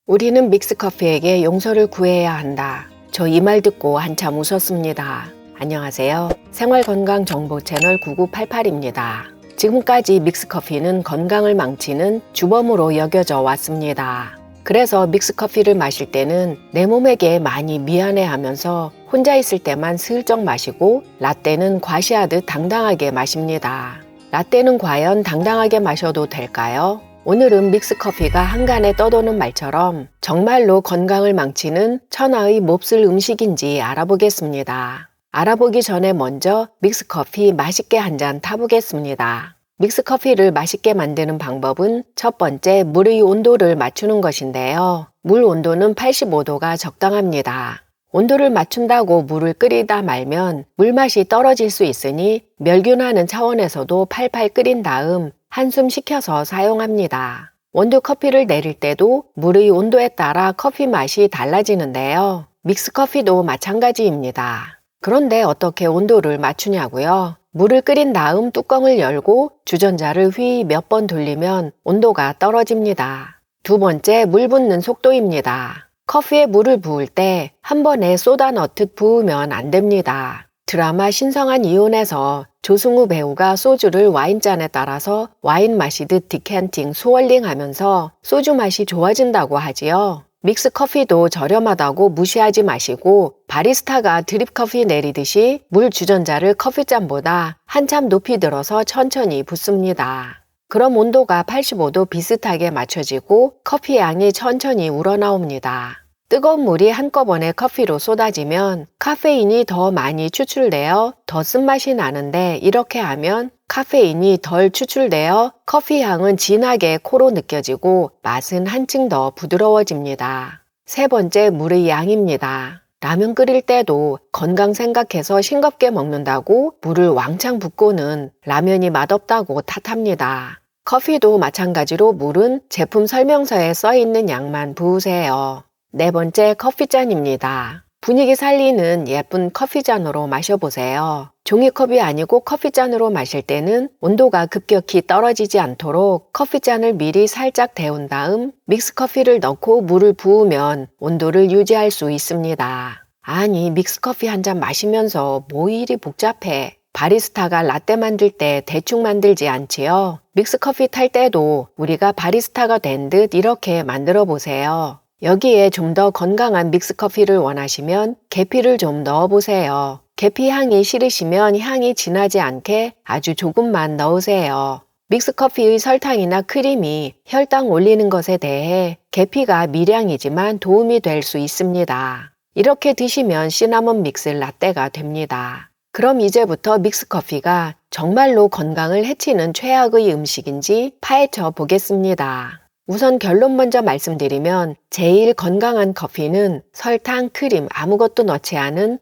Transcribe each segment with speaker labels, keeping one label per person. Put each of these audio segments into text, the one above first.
Speaker 1: 우리는 믹스커피에게 용서를 구해야 한다. 저 이 말 듣고 한참 웃었습니다. 안녕하세요. 생활건강정보 채널 9988입니다. 지금까지 믹스커피는 건강을 망치는 주범으로 여겨져 왔습니다. 그래서 믹스커피를 마실 때는 내 몸에게 많이 미안해하면서 혼자 있을 때만 슬쩍 마시고 라떼는 과시하듯 당당하게 마십니다. 라떼는 과연 당당하게 마셔도 될까요? 오늘은 믹스커피가 한간에 떠도는 말처럼 정말로 건강을 망치는 천하의 몹쓸 음식인지 알아보겠습니다. 알아보기 전에 먼저 믹스커피 맛있게 한 잔 타보겠습니다. 믹스커피를 맛있게 만드는 방법은 첫 번째 물의 온도를 맞추는 것인데요. 물 온도는 85도가 적당합니다. 온도를 맞춘다고 물을 끓이다 말면 물맛이 떨어질 수 있으니 멸균하는 차원에서도 팔팔 끓인 다음 한숨 식혀서 사용합니다. 원두 커피를 내릴 때도 물의 온도에 따라 커피 맛이 달라지는데요. 믹스커피도 마찬가지입니다. 그런데 어떻게 온도를 맞추냐고요? 물을 끓인 다음 뚜껑을 열고 주전자를 휘 몇 번 돌리면 온도가 떨어집니다. 두 번째, 물 붓는 속도입니다. 커피에 물을 부을 때 한 번에 쏟아 넣듯 부으면 안 됩니다. 드라마 신성한 이혼에서 조승우 배우가 소주를 와인잔에 따라서 와인 마시듯 디캔팅, 스월링 하면서 소주 맛이 좋아진다고 하지요. 믹스커피도 저렴하다고 무시하지 마시고 바리스타가 드립커피 내리듯이 물 주전자를 커피잔보다 한참 높이 들어서 천천히 붓습니다. 그럼 온도가 85도 비슷하게 맞춰지고 커피 향이 천천히 우러나옵니다. 뜨거운 물이 한꺼번에 커피로 쏟아지면 카페인이 더 많이 추출되어 더 쓴맛이 나는데 이렇게 하면 카페인이 덜 추출되어 커피 향은 진하게 코로 느껴지고 맛은 한층 더 부드러워집니다. 세 번째, 물의 양입니다. 라면 끓일 때도 건강 생각해서 싱겁게 먹는다고 물을 왕창 붓고는 라면이 맛없다고 탓합니다. 커피도 마찬가지로 물은 제품 설명서에 써 있는 양만 부으세요. 네 번째, 커피잔입니다. 분위기 살리는 예쁜 커피잔으로 마셔보세요. 종이컵이 아니고 커피잔으로 마실 때는 온도가 급격히 떨어지지 않도록 커피잔을 미리 살짝 데운 다음 믹스커피를 넣고 물을 부으면 온도를 유지할 수 있습니다. 아니, 믹스커피 한 잔 마시면서 뭐 이리 복잡해. 바리스타가 라떼 만들 때 대충 만들지 않지요? 믹스커피 탈 때도 우리가 바리스타가 된 듯 이렇게 만들어 보세요. 여기에 좀 더 건강한 믹스커피를 원하시면 계피를 좀 넣어보세요. 계피 향이 싫으시면 향이 진하지 않게 아주 조금만 넣으세요. 믹스커피의 설탕이나 크림이 혈당 올리는 것에 대해 계피가 미량이지만 도움이 될 수 있습니다. 이렇게 드시면 시나몬 믹스 라떼가 됩니다. 그럼 이제부터 믹스커피가 정말로 건강을 해치는 최악의 음식인지 파헤쳐 보겠습니다. 우선 결론 먼저 말씀드리면 제일 건강한 커피는 설탕, 크림 아무것도 넣지 않은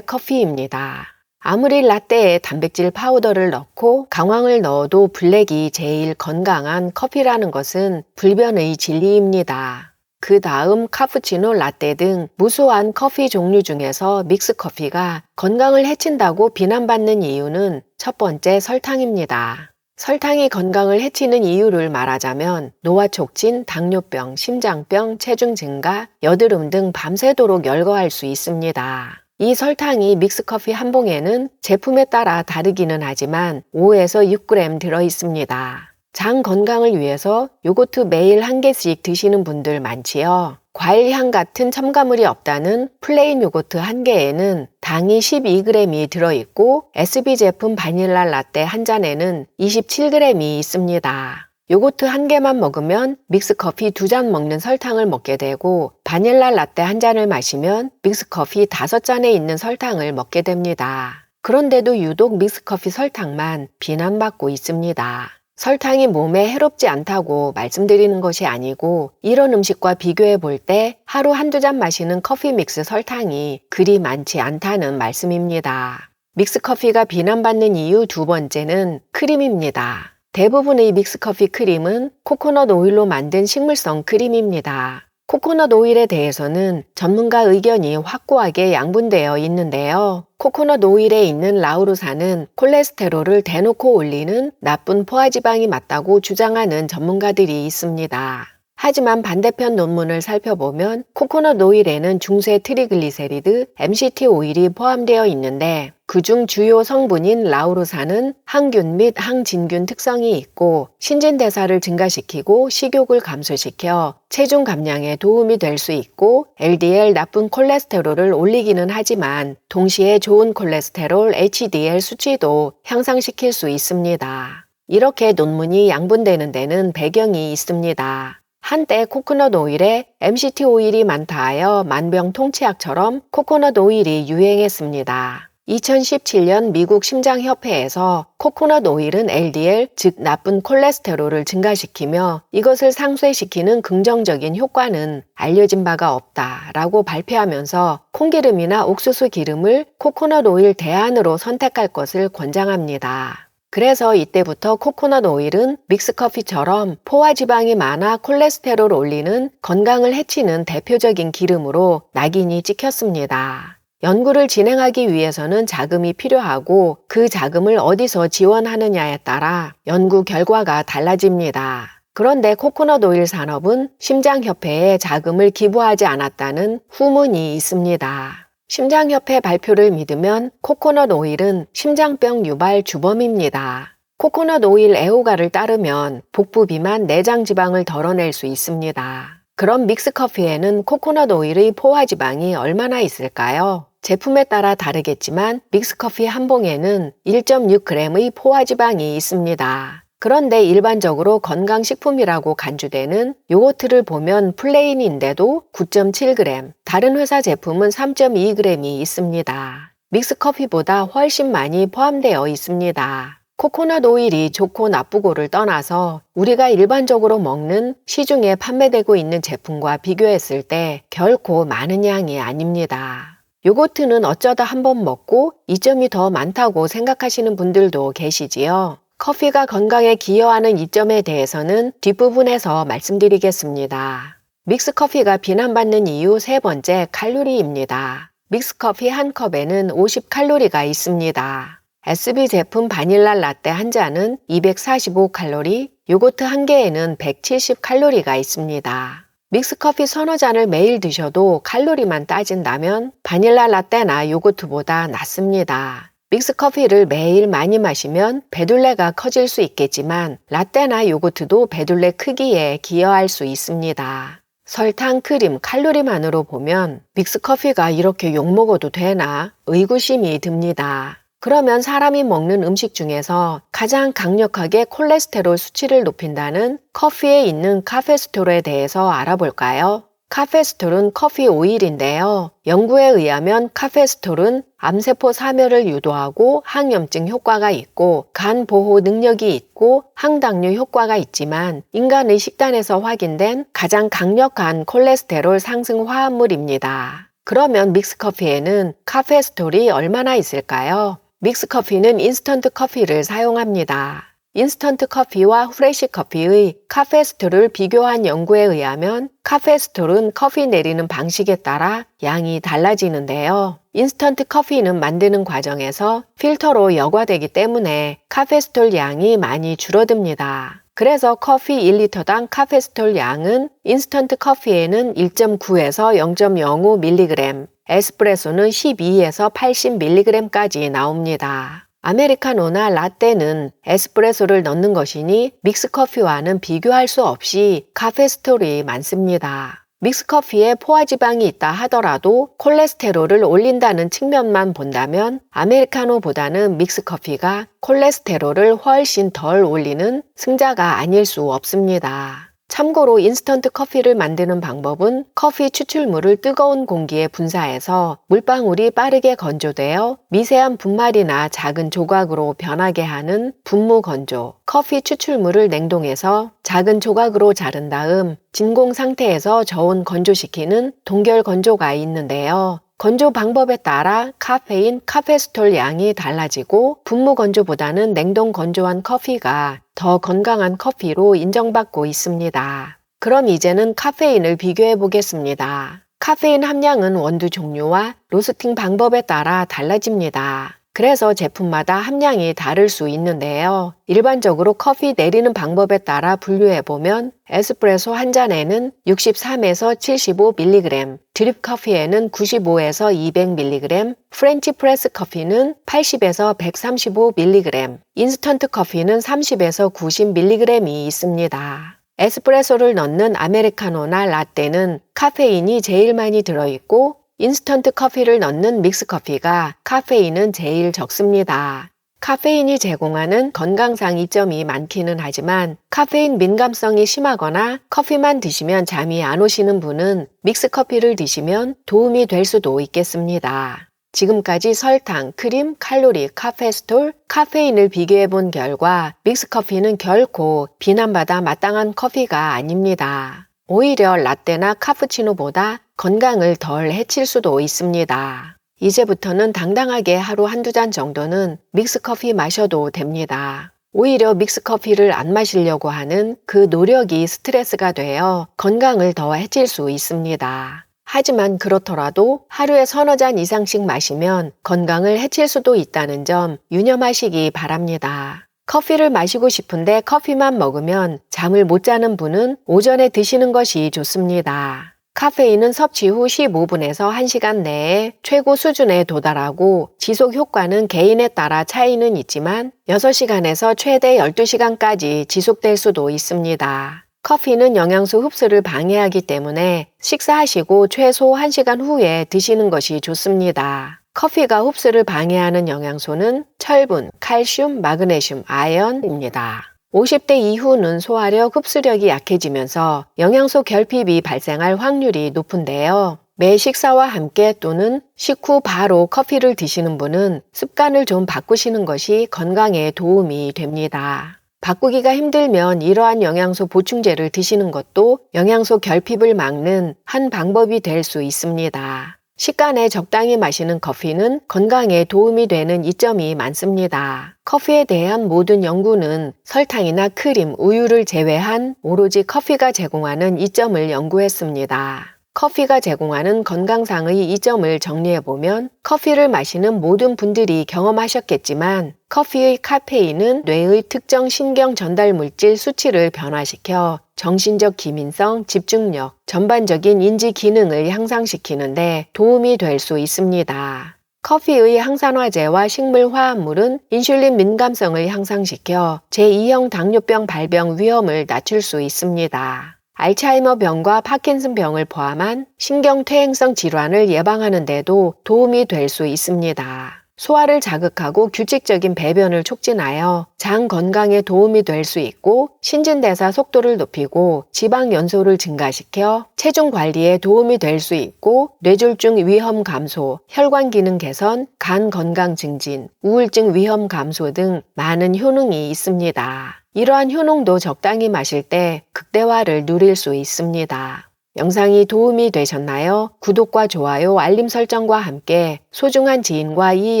Speaker 1: 블랙커피입니다. 아무리 라떼에 단백질 파우더를 넣고 강황을 넣어도 블랙이 제일 건강한 커피라는 것은 불변의 진리입니다. 그 다음 카푸치노, 라떼 등 무수한 커피 종류 중에서 믹스커피가 건강을 해친다고 비난받는 이유는 첫 번째, 설탕입니다. 설탕이 건강을 해치는 이유를 말하자면 노화촉진, 당뇨병, 심장병, 체중 증가, 여드름 등 밤새도록 열거할 수 있습니다. 이 설탕이 믹스커피 한 봉에는 제품에 따라 다르기는 하지만 5에서 6g 들어 있습니다. 장 건강을 위해서 요거트 매일 한 개씩 드시는 분들 많지요. 과일향 같은 첨가물이 없다는 플레인 요거트 한 개에는 당이 12g이 들어있고 SB 제품 바닐라 라떼 한 잔에는 27g이 있습니다. 요거트 한 개만 먹으면 믹스커피 2잔 먹는 설탕을 먹게 되고 바닐라 라떼 한 잔을 마시면 믹스커피 5잔에 있는 설탕을 먹게 됩니다. 그런데도 유독 믹스커피 설탕만 비난받고 있습니다. 설탕이 몸에 해롭지 않다고 말씀드리는 것이 아니고 이런 음식과 비교해 볼 때 하루 한두 잔 마시는 커피 믹스 설탕이 그리 많지 않다는 말씀입니다. 믹스커피가 비난받는 이유 두 번째는 크림입니다. 대부분의 믹스커피 크림은 코코넛 오일로 만든 식물성 크림입니다. 코코넛 오일에 대해서는 전문가 의견이 확고하게 양분되어 있는데요. 코코넛 오일에 있는 라우르산은 콜레스테롤을 대놓고 올리는 나쁜 포화지방이 맞다고 주장하는 전문가들이 있습니다. 하지만 반대편 논문을 살펴보면 코코넛 오일에는 중세 트리글리세리드 MCT 오일이 포함되어 있는데 그중 주요 성분인 라우르산은 항균 및 항진균 특성이 있고 신진대사를 증가시키고 식욕을 감소시켜 체중 감량에 도움이 될 수 있고 LDL 나쁜 콜레스테롤을 올리기는 하지만 동시에 좋은 콜레스테롤 HDL 수치도 향상시킬 수 있습니다. 이렇게 논문이 양분되는 데는 배경이 있습니다. 한때 코코넛 오일에 MCT 오일이 많다 하여 만병통치약처럼 코코넛 오일이 유행했습니다. 2017년 미국 심장협회에서 코코넛 오일은 LDL, 즉 나쁜 콜레스테롤을 증가시키며 이것을 상쇄시키는 긍정적인 효과는 알려진 바가 없다라고 발표하면서 콩기름이나 옥수수 기름을 코코넛 오일 대안으로 선택할 것을 권장합니다. 그래서 이때부터 코코넛 오일은 믹스커피처럼 포화지방이 많아 콜레스테롤을 올리는 건강을 해치는 대표적인 기름으로 낙인이 찍혔습니다. 연구를 진행하기 위해서는 자금이 필요하고 그 자금을 어디서 지원하느냐에 따라 연구 결과가 달라집니다. 그런데 코코넛 오일 산업은 심장협회에 자금을 기부하지 않았다는 후문이 있습니다. 심장협회 발표를 믿으면 코코넛 오일은 심장병 유발 주범입니다. 코코넛 오일 애호가를 따르면 복부 비만 내장 지방을 덜어낼 수 있습니다. 그럼 믹스커피에는 코코넛 오일의 포화지방이 얼마나 있을까요? 제품에 따라 다르겠지만 믹스커피 한 봉에는 1.6g의 포화지방이 있습니다. 그런데 일반적으로 건강식품이라고 간주되는 요거트를 보면 플레인인데도 9.7g, 다른 회사 제품은 3.2g이 있습니다. 믹스커피보다 훨씬 많이 포함되어 있습니다. 코코넛 오일이 좋고 나쁘고를 떠나서 우리가 일반적으로 먹는 시중에 판매되고 있는 제품과 비교했을 때 결코 많은 양이 아닙니다. 요거트는 어쩌다 한번 먹고 이점이 더 많다고 생각하시는 분들도 계시지요. 커피가 건강에 기여하는 이점에 대해서는 뒷부분에서 말씀드리겠습니다. 믹스커피가 비난받는 이유 세 번째, 칼로리입니다. 믹스커피 한 컵에는 50칼로리가 있습니다. SB 제품 바닐라 라떼 한 잔은 245칼로리, 요거트 한 개에는 170칼로리가 있습니다. 믹스커피 서너 잔을 매일 드셔도 칼로리만 따진다면 바닐라 라떼나 요거트보다 낫습니다. 믹스커피를 매일 많이 마시면 배둘레가 커질 수 있겠지만 라떼나 요거트도 배둘레 크기에 기여할 수 있습니다. 설탕, 크림, 칼로리만으로 보면 믹스커피가 이렇게 욕먹어도 되나 의구심이 듭니다. 그러면 사람이 먹는 음식 중에서 가장 강력하게 콜레스테롤 수치를 높인다는 커피에 있는 카페스톨에 대해서 알아볼까요? 카페스톨은 커피 오일인데요. 연구에 의하면 카페스톨은 암세포 사멸을 유도하고 항염증 효과가 있고 간 보호 능력이 있고 항당뇨 효과가 있지만 인간의 식단에서 확인된 가장 강력한 콜레스테롤 상승 화합물입니다. 그러면 믹스커피에는 카페스톨이 얼마나 있을까요? 믹스커피는 인스턴트 커피를 사용합니다. 인스턴트 커피와 프레시 커피의 카페스톨을 비교한 연구에 의하면 카페스톨은 커피 내리는 방식에 따라 양이 달라지는데요. 인스턴트 커피는 만드는 과정에서 필터로 여과되기 때문에 카페스톨 양이 많이 줄어듭니다. 그래서 커피 1리터당 카페스톨 양은 인스턴트 커피에는 1.9에서 0.05mg, 에스프레소는 12에서 80mg까지 나옵니다. 아메리카노나 라떼는 에스프레소를 넣는 것이니 믹스커피와는 비교할 수 없이 카페스톨이 많습니다. 믹스커피에 포화지방이 있다 하더라도 콜레스테롤을 올린다는 측면만 본다면 아메리카노보다는 믹스커피가 콜레스테롤을 훨씬 덜 올리는 승자가 아닐 수 없습니다. 참고로 인스턴트 커피를 만드는 방법은 커피 추출물을 뜨거운 공기에 분사해서 물방울이 빠르게 건조되어 미세한 분말이나 작은 조각으로 변하게 하는 분무 건조, 커피 추출물을 냉동해서 작은 조각으로 자른 다음 진공 상태에서 저온 건조시키는 동결 건조가 있는데요. 건조 방법에 따라 카페인, 카페스톨 양이 달라지고 분무 건조보다는 냉동 건조한 커피가 더 건강한 커피로 인정받고 있습니다. 그럼 이제는 카페인을 비교해 보겠습니다. 카페인 함량은 원두 종류와 로스팅 방법에 따라 달라집니다. 그래서 제품마다 함량이 다를 수 있는데요. 일반적으로 커피 내리는 방법에 따라 분류해보면 에스프레소 한 잔에는 63에서 75mg, 드립 커피에는 95에서 200mg, 프렌치 프레스 커피는 80에서 135mg, 인스턴트 커피는 30에서 90mg이 있습니다. 에스프레소를 넣는 아메리카노나 라떼는 카페인이 제일 많이 들어있고 인스턴트 커피를 넣는 믹스커피가 카페인은 제일 적습니다. 카페인이 제공하는 건강상 이점이 많기는 하지만 카페인 민감성이 심하거나 커피만 드시면 잠이 안 오시는 분은 믹스커피를 드시면 도움이 될 수도 있겠습니다. 지금까지 설탕, 크림, 칼로리, 카페스톨, 카페인을 비교해 본 결과 믹스커피는 결코 비난받아 마땅한 커피가 아닙니다. 오히려 라떼나 카푸치노보다 건강을 덜 해칠 수도 있습니다. 이제부터는 당당하게 하루 한두 잔 정도는 믹스커피 마셔도 됩니다. 오히려 믹스커피를 안 마시려고 하는 그 노력이 스트레스가 되어 건강을 더 해칠 수 있습니다. 하지만 그렇더라도 하루에 서너 잔 이상씩 마시면 건강을 해칠 수도 있다는 점 유념하시기 바랍니다. 커피를 마시고 싶은데 커피만 먹으면 잠을 못 자는 분은 오전에 드시는 것이 좋습니다. 카페인은 섭취 후 15분에서 1시간 내에 최고 수준에 도달하고 지속 효과는 개인에 따라 차이는 있지만 6시간에서 최대 12시간까지 지속될 수도 있습니다. 커피는 영양소 흡수를 방해하기 때문에 식사하시고 최소 1시간 후에 드시는 것이 좋습니다. 커피가 흡수를 방해하는 영양소는 철분, 칼슘, 마그네슘, 아연입니다. 50대 이후는 소화력, 흡수력이 약해지면서 영양소 결핍이 발생할 확률이 높은데요. 매 식사와 함께 또는 식후 바로 커피를 드시는 분은 습관을 좀 바꾸시는 것이 건강에 도움이 됩니다. 바꾸기가 힘들면 이러한 영양소 보충제를 드시는 것도 영양소 결핍을 막는 한 방법이 될 수 있습니다. 식간에 적당히 마시는 커피는 건강에 도움이 되는 이점이 많습니다. 커피에 대한 모든 연구는 설탕이나 크림, 우유를 제외한 오로지 커피가 제공하는 이점을 연구했습니다. 커피가 제공하는 건강상의 이점을 정리해보면 커피를 마시는 모든 분들이 경험하셨겠지만 커피의 카페인은 뇌의 특정 신경 전달 물질 수치를 변화시켜 정신적 기민성, 집중력, 전반적인 인지 기능을 향상시키는데 도움이 될 수 있습니다. 커피의 항산화제와 식물 화합물은 인슐린 민감성을 향상시켜 제2형 당뇨병 발병 위험을 낮출 수 있습니다. 알츠하이머 병과 파킨슨 병을 포함한 신경퇴행성 질환을 예방하는 데도 도움이 될 수 있습니다. 소화를 자극하고 규칙적인 배변을 촉진하여 장 건강에 도움이 될 수 있고 신진대사 속도를 높이고 지방 연소를 증가시켜 체중 관리에 도움이 될 수 있고 뇌졸중 위험 감소, 혈관 기능 개선, 간 건강 증진, 우울증 위험 감소 등 많은 효능이 있습니다. 이러한 효능도 적당히 마실 때 극대화를 누릴 수 있습니다. 영상이 도움이 되셨나요? 구독과 좋아요, 알림 설정과 함께 소중한 지인과 이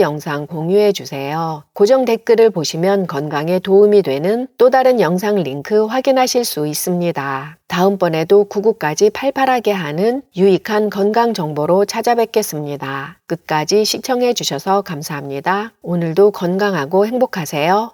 Speaker 1: 영상 공유해 주세요. 고정 댓글을 보시면 건강에 도움이 되는 또 다른 영상 링크 확인하실 수 있습니다. 다음번에도 구구까지 팔팔하게 하는 유익한 건강 정보로 찾아뵙겠습니다. 끝까지 시청해 주셔서 감사합니다. 오늘도 건강하고 행복하세요.